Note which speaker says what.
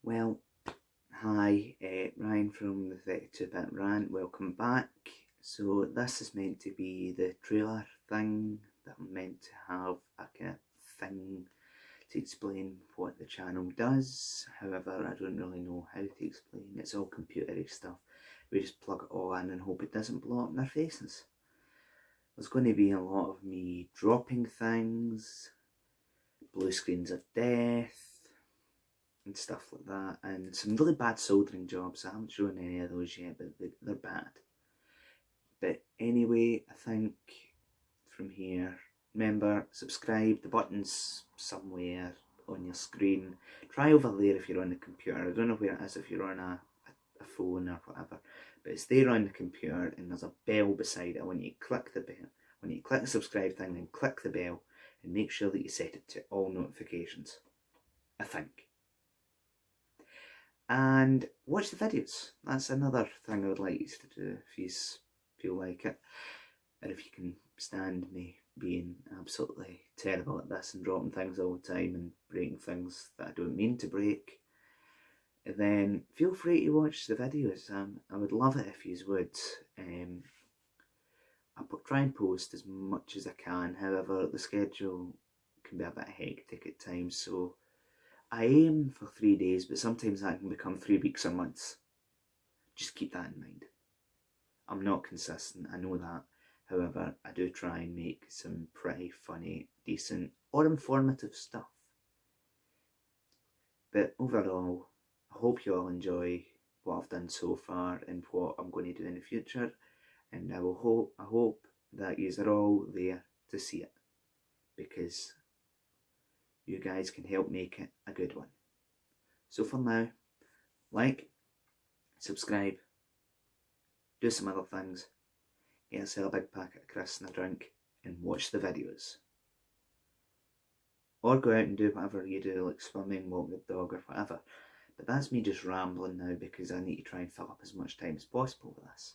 Speaker 1: Well, hi, Ryan from the 32-bit rant. Welcome back. So this is meant to be the trailer thing that I'm meant to have a kind of thing to explain what the channel does. However, I don't really know how to explain. It's all computery stuff. We just plug it all in and hope it doesn't blow up in their faces. There's going to be a lot of me dropping things, blue screens of death, and stuff like that, and some really bad soldering jobs. I haven't shown any of those yet, but they're bad. But anyway, I think from here, remember, subscribe, the button's somewhere on your screen. Try over there if you're on the computer. I don't know where it is if you're on a phone or whatever, but it's there on the computer and there's a bell beside it. When you click the bell, when you click the subscribe thing, then click the bell and make sure that you set it to all notifications, I think. And watch the videos. That's another thing I would like you to do if you feel like it. And if you can stand me being absolutely terrible at this and dropping things all the time and breaking things that I don't mean to break, then feel free to watch the videos. I would love it if you would. I'll try and post as much as I can. However, the schedule can be a bit hectic at times, so I aim for 3 days, but sometimes that can become 3 weeks or months. Just keep that in mind. I'm not consistent, I know that. However, I do try and make some pretty funny, decent, or informative stuff. But overall, I hope you all enjoy what I've done so far and what I'm going to do in the future. And I hope that you are all there to see it, because you guys can help make it a good one. So for now, like, subscribe, do some other things, get yourself a big packet of crisps and a drink, and watch the videos. Or go out and do whatever you do, like swimming, walk the dog or whatever. But that's me just rambling now because I need to try and fill up as much time as possible with this.